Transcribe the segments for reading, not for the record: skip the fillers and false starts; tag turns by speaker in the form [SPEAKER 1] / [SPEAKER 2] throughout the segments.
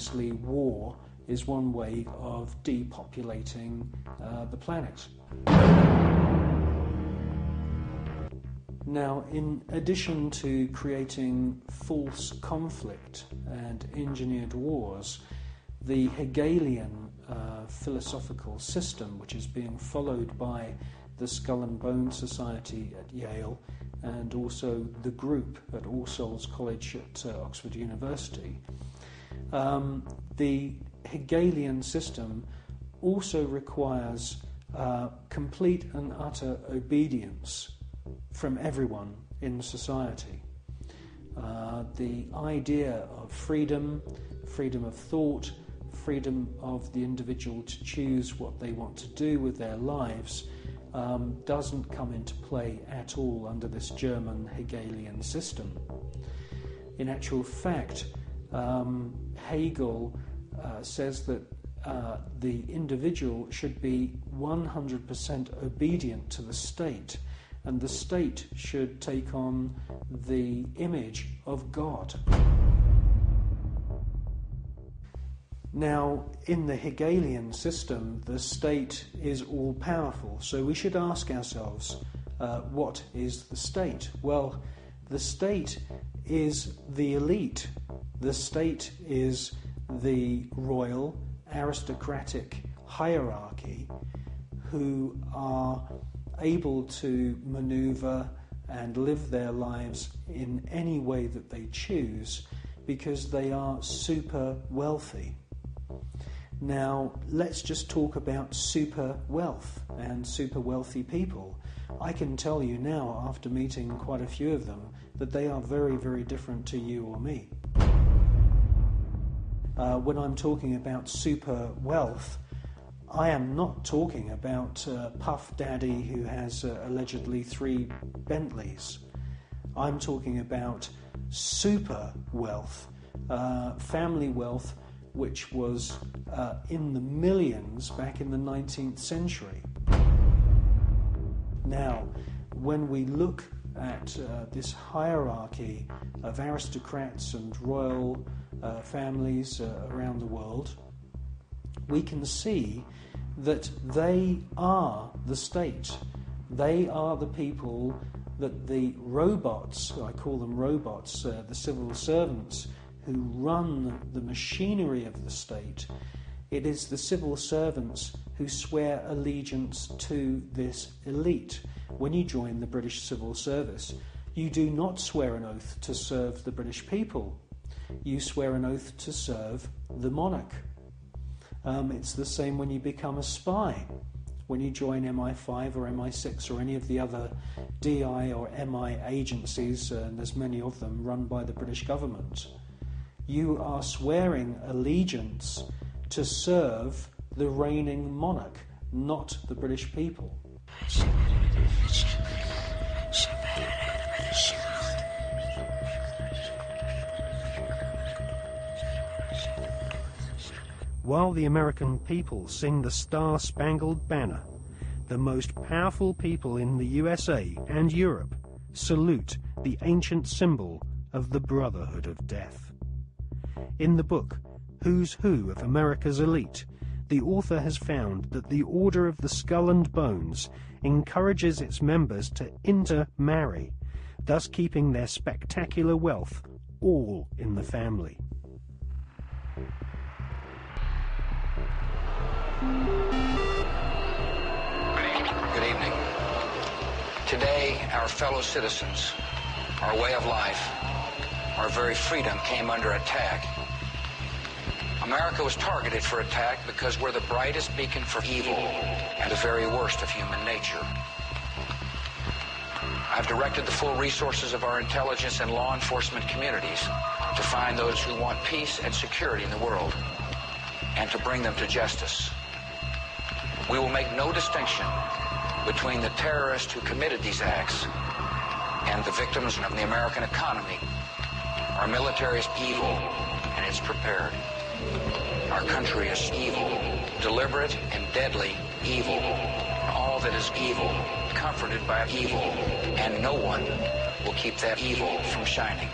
[SPEAKER 1] obviously war is one way of depopulating the planet. Now, in addition to creating false conflict and engineered wars, the Hegelian philosophical system, which is being followed by the Skull and Bone Society at Yale and also the group at All Souls College at Oxford University, the Hegelian system also requires complete and utter obedience from everyone in society. The idea of freedom, freedom of thought, freedom of the individual to choose what they want to do with their lives doesn't come into play at all under this German Hegelian system. In actual fact, Hegel says that the individual should be 100% obedient to the state, and the state should take on the image of God. Now, in the Hegelian system, the state is all-powerful, so we should ask ourselves, what is the state? Well, the state is the elite. The state is the royal, aristocratic hierarchy who are able to maneuver and live their lives in any way that they choose because they are super wealthy. Now, let's just talk about super wealth and super wealthy people. I can tell you now, after meeting quite a few of them, that they are very, very different to you or me. When I'm talking about super wealth, I am not talking about Puff Daddy who has allegedly 3 Bentleys. I'm talking about super wealth, family wealth, which was in the millions back in the 19th century. Now, when we look at this hierarchy of aristocrats and royal families around the world, we can see that they are the state. They are the people that the robots, I call them robots, the civil servants who run the machinery of the state. It is the civil servants who swear allegiance to this elite. When you join the British Civil Service, you do not swear an oath to serve the British people. You swear an oath to serve the monarch. It's the same when you become a spy. When you join MI5 or MI6 or any of the other DI or MI agencies, and there's many of them run by the British government, you are swearing allegiance to serve the reigning monarch, not the British people. While the American people sing the Star-Spangled Banner, the most powerful people in the USA and Europe salute the ancient symbol of the Brotherhood of Death. In the book, Who's Who of America's Elite, the author has found that the Order of the Skull and Bones encourages its members to intermarry, thus keeping their spectacular wealth all in the family.
[SPEAKER 2] Good evening. Today, our fellow citizens, our way of life, our very freedom came under attack. America was targeted for attack because we're the brightest beacon for evil and the very worst of human nature. I've directed the full resources of our intelligence and law enforcement communities to find those who want peace and security in the world and to bring them to justice. We will make no distinction between the terrorists who committed these acts and the victims of the American economy. Our military is evil, and it's prepared. Our country is evil, deliberate and deadly evil. All that is evil, comforted by evil, and no one will keep that evil from shining.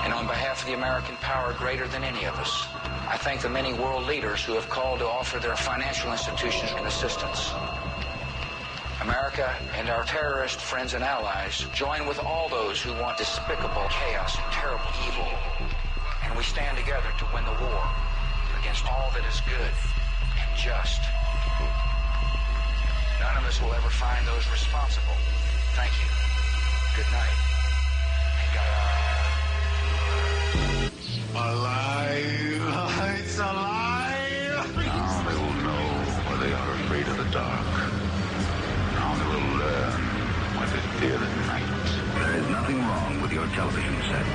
[SPEAKER 2] And on behalf of the American power greater than any of us, I thank the many world leaders who have called to offer their financial institutions assistance. America and our terrorist friends and allies join with all those who want despicable chaos and terrible evil. And we stand together to win the war against all that is good and just. None of us will ever find those responsible. Thank you. Good night. And God.
[SPEAKER 3] Alive! It's alive!
[SPEAKER 4] Now they will know why they are afraid of the dark. Now they will learn why they fear the night.
[SPEAKER 5] There is nothing wrong with your television set.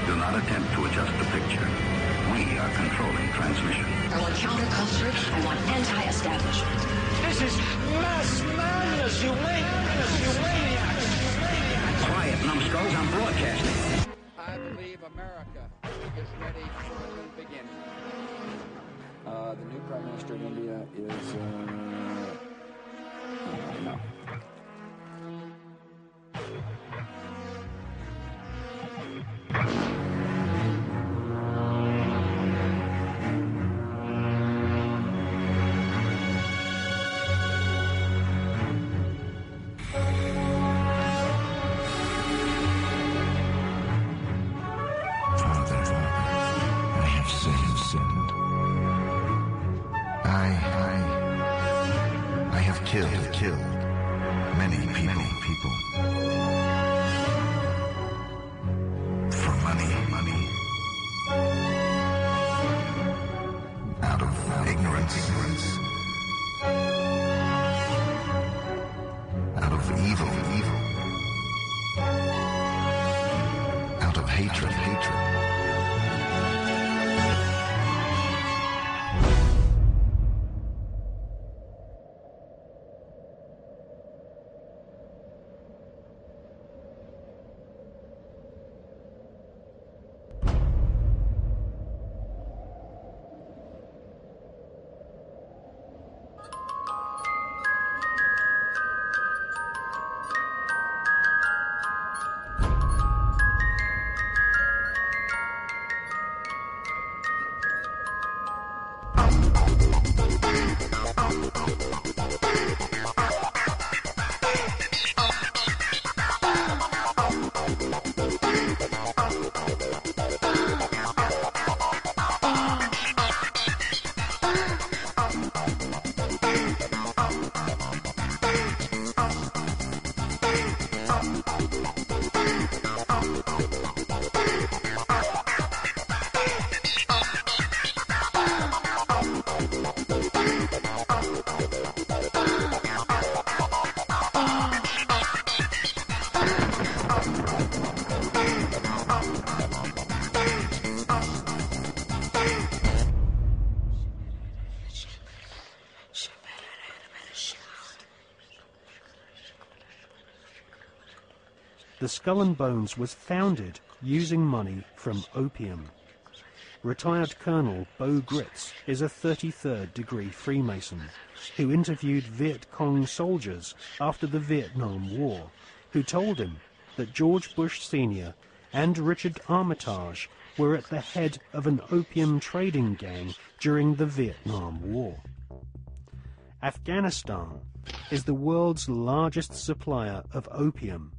[SPEAKER 5] Do not attempt to adjust the picture. We are controlling transmission.
[SPEAKER 6] I want counterculture. I want anti-establishment.
[SPEAKER 3] This is mass madness, you maniacs!
[SPEAKER 5] Quiet, numbskulls, I'm broadcasting.
[SPEAKER 7] I believe America is ready for a new beginning. The new Prime Minister of India is, no.
[SPEAKER 5] I have killed many people. For money. Out of ignorance. Out of evil. Out of hatred.
[SPEAKER 1] The Skull and Bones was founded using money from opium. Retired Colonel Beau Gritz is a 33rd degree Freemason who interviewed Viet Cong soldiers after the Vietnam War, who told him that George Bush Sr. and Richard Armitage were at the head of an opium trading gang during the Vietnam War. Afghanistan is the world's largest supplier of opium,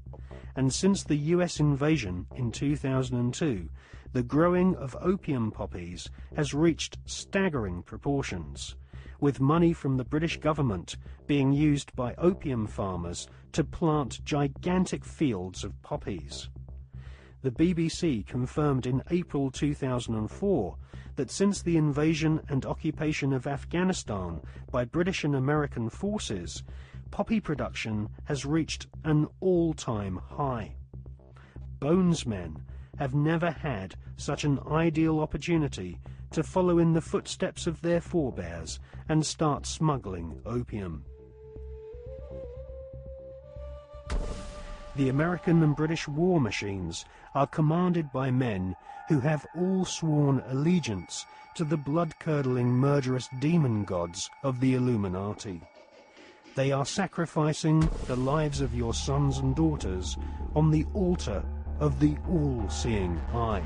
[SPEAKER 1] and since the US invasion in 2002, the growing of opium poppies has reached staggering proportions, with money from the British government being used by opium farmers to plant gigantic fields of poppies. The BBC confirmed in April 2004 that since the invasion and occupation of Afghanistan by British and American forces, poppy production has reached an all-time high. Bonesmen have never had such an ideal opportunity to follow in the footsteps of their forebears and start smuggling opium. The American and British war machines are commanded by men who have all sworn allegiance to the blood-curdling murderous demon gods of the Illuminati. They are sacrificing the lives of your sons and daughters on the altar of the all-seeing eye.